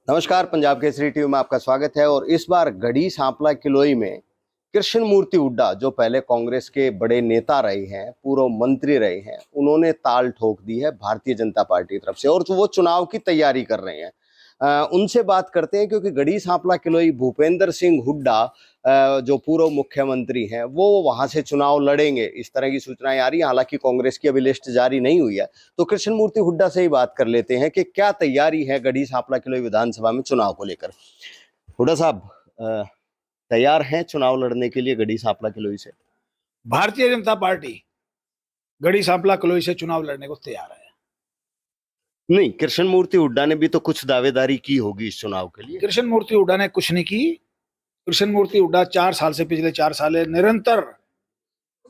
नमस्कार, पंजाब केसरी टीवी में आपका स्वागत है। और इस बार गढ़ी सांपला किलोई में कृष्ण मूर्ति हुड्डा, जो पहले कांग्रेस के बड़े नेता रहे हैं, पूर्व मंत्री रहे हैं, उन्होंने ताल ठोक दी है भारतीय जनता पार्टी की तरफ से और वो चुनाव की तैयारी कर रहे हैं। उनसे बात करते हैं, क्योंकि गढ़ी सांपला किलोई भूपेंद्र सिंह हुड्डा जो पूर्व मुख्यमंत्री हैं, वो वहां से चुनाव लड़ेंगे, इस तरह की सूचनाएं आ रही हैं। हालांकि कांग्रेस की अभी लिस्ट जारी नहीं हुई है। तो कृष्ण मूर्ति हुड्डा से ही बात कर लेते हैं कि क्या तैयारी है गढ़ी सांपला किलोई विधानसभा में चुनाव को लेकर। हुड्डा साहब, तैयार हैं चुनाव लड़ने के लिए गढ़ी सांपला किलोई से? भारतीय जनता पार्टी गढ़ी सांपला किलोई से चुनाव लड़ने को तैयार है। नहीं, कृष्ण मूर्ति हुड्डा ने भी तो कुछ दावेदारी की होगी इस चुनाव के लिए। कृष्ण मूर्ति हुड्डा ने कुछ नहीं की। कृष्ण मूर्ति हुड्डा 4 साल से, पिछले 4 साल निरंतर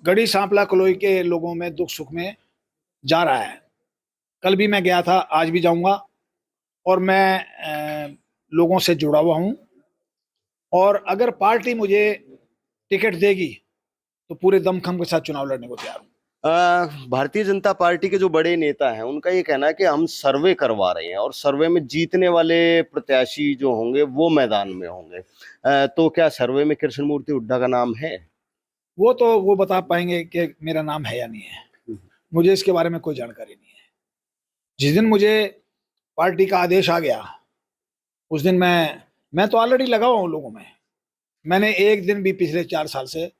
गढ़ी सांपला किलोई के लोगों में दुख सुख में जा रहा है। कल भी मैं गया था, आज भी जाऊंगा। और मैं लोगों से जुड़ा हुआ हूं, और अगर पार्टी मुझे टिकट देगी तो पूरे दमखम के साथ चुनाव लड़ने को तैयार हूं। भारतीय जनता पार्टी के जो बड़े नेता हैं, उनका ये कहना है कि हम सर्वे करवा रहे हैं और सर्वे में जीतने वाले प्रत्याशी जो होंगे वो मैदान में होंगे। तो क्या सर्वे में कृष्ण मूर्ति हुड्डा का नाम है? वो बता पाएंगे कि मेरा नाम है या नहीं है। मुझे इसके बारे में कोई जानकारी नहीं है। जिस दिन मुझे पार्टी का आदेश आ गया, उस दिन मैं तो ऑलरेडी लगा हुआ हूँ लोगों में। मैंने एक दिन भी पिछले 4 साल से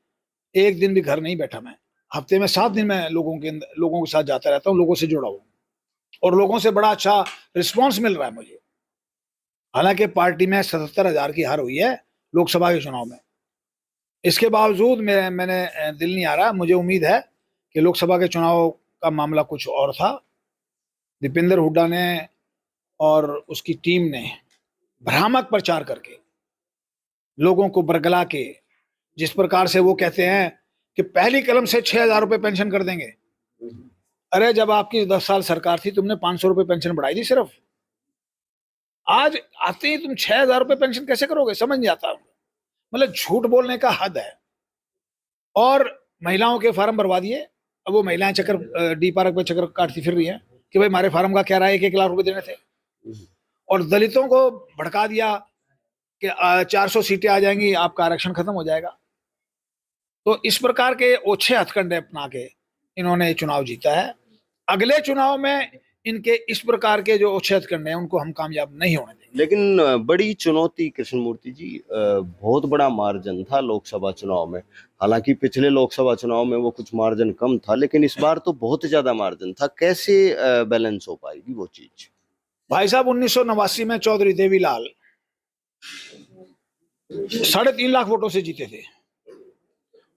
एक दिन भी घर नहीं बैठा। मैं हफ्ते में 7 दिन मैं लोगों के साथ जाता रहता हूँ, लोगों से जुड़ा हूँ, और लोगों से बड़ा अच्छा रिस्पांस मिल रहा है मुझे। हालांकि पार्टी में 77,000 की हार हुई है लोकसभा के चुनाव में। इसके बावजूद मैंने दिल नहीं आ रहा। मुझे उम्मीद है कि लोकसभा के चुनाव का मामला कुछ और था। दीपेंद्र हुड्डा ने और उसकी टीम ने भ्रामक प्रचार करके लोगों को बरगला के, जिस प्रकार से वो कहते हैं कि पहली कलम से 6,000 रुपए पेंशन कर देंगे। अरे, जब आपकी 10 साल सरकार थी, तुमने 500 रुपए पेंशन बढ़ाई थी सिर्फ। आज आते ही तुम 6,000 रुपए पेंशन कैसे करोगे? समझ नहीं आता। मतलब झूठ बोलने का हद है। और महिलाओं के फार्म भरवा दिए। अब वो महिलाएं चक्कर डी पार्क पे चक्कर काटती फिर रही है कि भाई हमारे फार्म का क्या रहा है, 1-1 लाख रुपए देने थे। और दलितों को भड़का दिया कि 400 सीटें आ जाएंगी, आपका आरक्षण खत्म हो जाएगा। तो इस प्रकार के ओछे हथकंडे अपना के इन्होंने चुनाव जीता है। अगले चुनाव में इनके इस प्रकार के जो ओछे हथकंडे हैं, उनको हम कामयाब नहीं होने देंगे। लेकिन बड़ी चुनौती कृष्ण मूर्ति जी, बहुत बड़ा मार्जिन था लोकसभा चुनाव में। हालांकि पिछले लोकसभा चुनाव में वो कुछ मार्जिन कम था, लेकिन इस बार तो बहुत ज्यादा मार्जिन था। कैसे बैलेंस हो पाएगी वो चीज? भाई साहब, 1989 में चौधरी देवीलाल 3.5 लाख वोटों से जीते थे,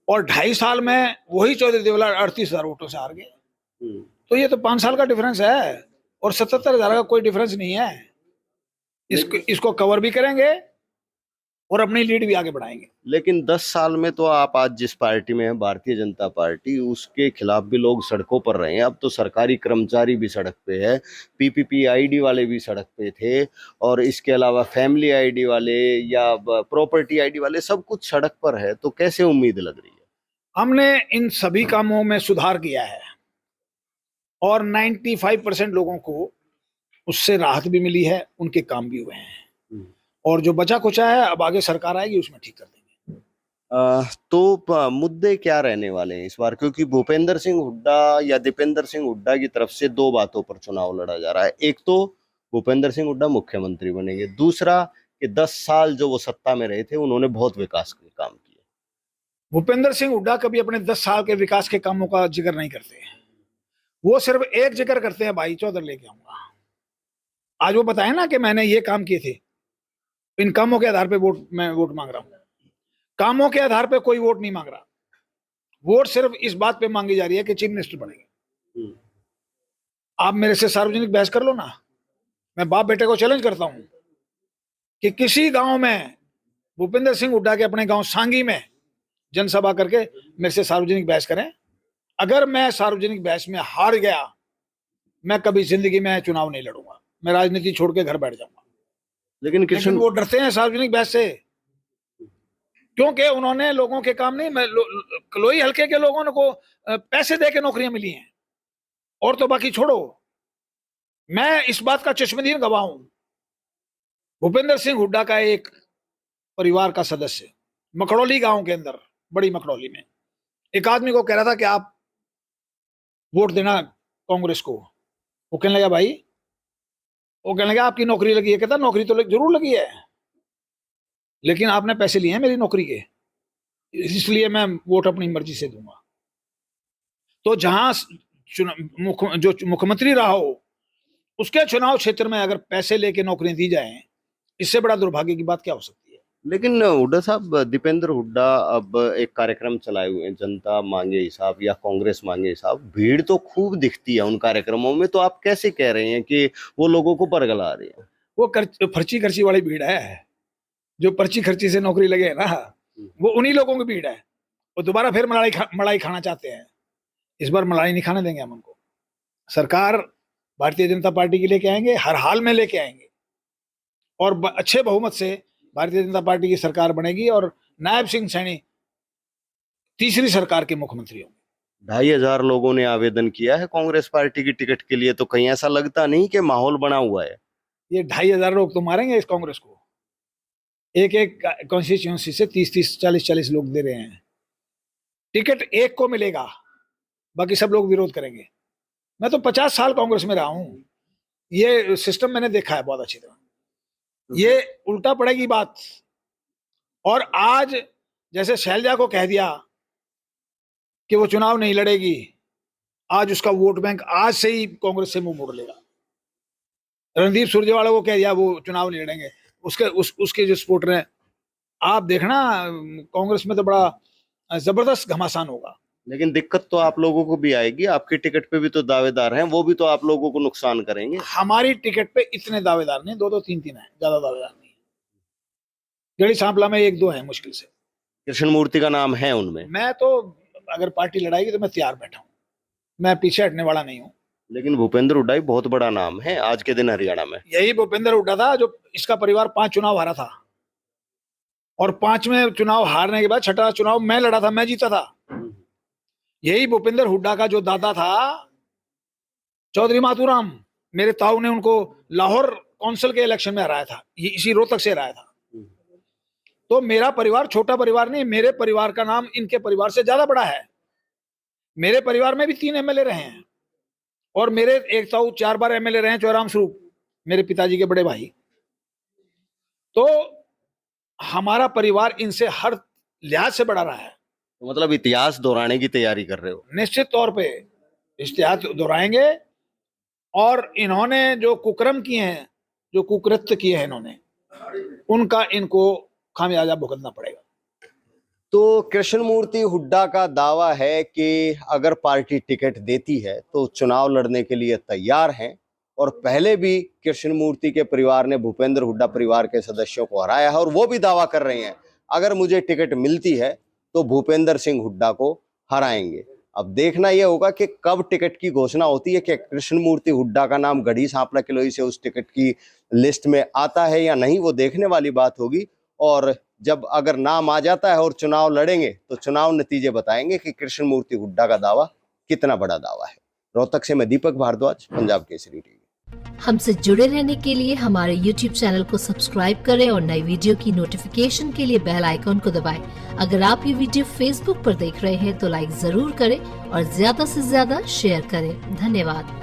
और 2.5 साल में वही चौधरी देवीलाल 38,000 वोटों से हार गए। तो ये तो 5 साल का डिफरेंस है, और 77,000 का कोई डिफरेंस नहीं है। इसको कवर भी करेंगे और अपनी लीड भी आगे बढ़ाएंगे। लेकिन 10 साल में तो आप आज जिस पार्टी में हैं, भारतीय जनता पार्टी, उसके खिलाफ भी लोग सड़कों पर रहे हैं। अब तो सरकारी कर्मचारी भी सड़क पे है, पीपीपी आईडी वाले भी सड़क पे थे, और इसके अलावा फैमिली आईडी वाले या प्रॉपर्टी आईडी वाले, सब कुछ सड़क पर है। तो कैसे उम्मीद लग रही है? हमने इन सभी कामों में सुधार किया है, और 95% लोगों को उससे राहत भी मिली है, उनके काम भी हुए हैं। और जो बचा कुचा है, अब आगे सरकार आएगी, उसमें ठीक कर देंगे। तो मुद्दे क्या रहने वाले हैं इस बार? क्योंकि भूपेंद्र सिंह हुड्डा या दीपेंद्र सिंह हुड्डा की तरफ से 2 बातों पर चुनाव लड़ा जा रहा है। एक तो भूपेंद्र सिंह हुड्डा मुख्यमंत्री बनेंगे, दूसरा कि 10 साल जो वो सत्ता में रहे थे, उन्होंने बहुत विकास के काम किए। भूपेंद्र सिंह हुड्डा कभी अपने 10 साल के विकास के कामों का जिक्र नहीं करते। वो सिर्फ एक जिक्र करते हैं, भाई चौधरी लेके आऊंगा। आज वो बताए ना कि मैंने ये काम किए थे, इन कामों के आधार पे मैं वोट मांग रहा हूं। कामों के आधार पे कोई वोट नहीं मांग रहा। वोट सिर्फ इस बात पे मांगी जा रही है कि चीफ मिनिस्टर बनेंगे। आप मेरे से सार्वजनिक बहस कर लो ना। मैं बाप बेटे को चैलेंज करता हूं कि किसी गांव में भूपेंद्र सिंह हुड्डा के अपने गांव सांगी में जनसभा करके मेरे से सार्वजनिक बहस करें। अगर मैं सार्वजनिक बहस में हार गया, मैं कभी जिंदगी में चुनाव नहीं लड़ूंगा। मैं राजनीति छोड़ के घर बैठ जाऊंगा। लेकिन वो डरते हैं सार्वजनिक बहस से, क्योंकि उन्होंने लोगों के काम नहीं। किलोई हल्के के लोगों को पैसे दे के नौकरियां मिली हैं, और तो बाकी छोड़ो। मैं इस बात का चश्मदीद गवाह हूं। भूपेंद्र सिंह हुड्डा का एक परिवार का सदस्य मकड़ौली गांव के अंदर, बड़ी मकड़ौली में, एक आदमी को कह रहा था कि आप वोट देना कांग्रेस को। वो कहने लगा भाई, वो कहने लगा आपकी नौकरी लगी है। कहता नौकरी तो जरूर लगी है, लेकिन आपने पैसे लिए हैं मेरी नौकरी के, इसलिए मैं वोट अपनी मर्जी से दूंगा। तो जहां जो मुख्यमंत्री रहा हो उसके चुनाव क्षेत्र में अगर पैसे लेके नौकरियां दी जाएं, इससे बड़ा दुर्भाग्य की बात क्या हो सकती है। लेकिन हुड्डा साहब, दीपेंद्र हुड्डा अब एक कार्यक्रम चलाए हुए हैं, जनता मांगे हिसाब या कांग्रेस मांगे हिसाब। भीड़ तो खूब दिखती है उन कार्यक्रमों में, तो आप कैसे कह रहे हैं कि वो लोगों को बरगला रही है? वो पर्ची खर्ची वाली भीड़ है, जो पर्ची खर्ची से नौकरी लगे है ना, वो उन्हीं लोगों की भीड़ है। वो दोबारा फिर मलाई खाना चाहते हैं। इस बार मलाई नहीं खाने देंगे हम उनको। सरकार भारतीय जनता पार्टी की लेके आएंगे, हर हाल में लेके आएंगे, और अच्छे बहुमत से भारतीय जनता पार्टी की सरकार बनेगी और नायब सिंह सैनी तीसरी सरकार के मुख्यमंत्री होंगे। 2,500 लोगों ने आवेदन किया है कांग्रेस पार्टी की टिकट के लिए, तो कहीं ऐसा लगता नहीं कि माहौल बना हुआ है? ये 2,500 लोग तो मारेंगे इस कांग्रेस को। एक एक कॉन्स्टिट्यूंसी से 30-30, 40-40 लोग दे रहे हैं। टिकट एक को मिलेगा, बाकी सब लोग विरोध करेंगे। मैं तो 50 साल कांग्रेस में रहा हूं, ये सिस्टम मैंने देखा है बहुत अच्छी तरह। ये उल्टा पड़ेगी बात। और आज जैसे शैलजा को कह दिया कि वो चुनाव नहीं लड़ेगी, आज उसका वोट बैंक आज से ही कांग्रेस से मुंह मोड़ लेगा। रणदीप सुरजेवाला को कह दिया वो चुनाव नहीं लड़ेंगे, उसके जो सपोर्टर हैं, आप देखना कांग्रेस में तो बड़ा जबरदस्त घमासान होगा। लेकिन दिक्कत तो आप लोगों को भी आएगी, आपकी टिकट पे भी तो दावेदार हैं, वो भी तो आप लोगों को नुकसान करेंगे। हमारी टिकट पे इतने दावेदार नहीं, 2-2, 3-3 है, ज्यादा दावेदार नहीं। गढ़ी सांपला में 1-2 है मुश्किल से। कृष्ण मूर्ति का नाम है उनमें। मैं तो अगर पार्टी लड़ाएगी तो मैं तैयार बैठा हूँ, मैं पीछे हटने वाला नहीं हूँ। लेकिन भूपेंद्र हुड्डा बहुत बड़ा नाम है आज के दिन हरियाणा में। यही भूपेंद्र हुड्डा था जो इसका परिवार 5 चुनाव हारा था, और 5वें चुनाव हारने के बाद 6ठा चुनाव मैं लड़ा था, मैं जीता था। यही भूपेंद्र हुड्डा का जो दादा था चौधरी माथुराम, मेरे ताऊ ने उनको लाहौर काउंसिल के इलेक्शन में हराया था, ये इसी रोहतक से हराया था। तो मेरा परिवार छोटा परिवार नहीं, मेरे परिवार का नाम इनके परिवार से ज्यादा बड़ा है। मेरे परिवार में भी 3 एमएलए रहे हैं, और मेरे एक ताऊ 4 बार एमएलए रहे हैं, चौराम स्वरूप, मेरे पिताजी के बड़े भाई। तो हमारा परिवार इनसे हर लिहाज से बड़ा रहा है। तो मतलब इतिहास दोहराने की तैयारी कर रहे हो? निश्चित तौर पे इतिहास दोहराएंगे, और इन्होंने जो कुकर्म किए हैं, जो कुकृत्य किए हैं इन्होंने, उनका इनको खामियाजा भुगतना पड़ेगा। तो कृष्णमूर्ति हुड्डा का दावा है कि अगर पार्टी टिकट देती है तो चुनाव लड़ने के लिए तैयार हैं, और पहले भी कृष्णमूर्ति के परिवार ने भूपेंद्र हुड्डा परिवार के सदस्यों को हराया है, और वो भी दावा कर रहे हैं अगर मुझे टिकट मिलती है तो भूपेंद्र सिंह हुड्डा को हराएंगे। अब देखना यह होगा कि कब टिकट की घोषणा होती है, कि कृष्णमूर्ति हुड्डा का नाम गढ़ी सांपला किलोई से उस टिकट की लिस्ट में आता है या नहीं, वो देखने वाली बात होगी। और जब अगर नाम आ जाता है और चुनाव लड़ेंगे तो चुनाव नतीजे बताएंगे कि कृष्णमूर्ति हुड्डा का दावा कितना बड़ा दावा है। रोहतक से मैं दीपक भारद्वाज, पंजाब केसरी टीवी। हमसे जुड़े रहने के लिए हमारे YouTube चैनल को सब्सक्राइब करें और नई वीडियो की नोटिफिकेशन के लिए बेल आइकॉन को दबाएं। अगर आप ये वीडियो Facebook पर देख रहे हैं तो लाइक जरूर करें और ज्यादा से ज्यादा शेयर करें। धन्यवाद।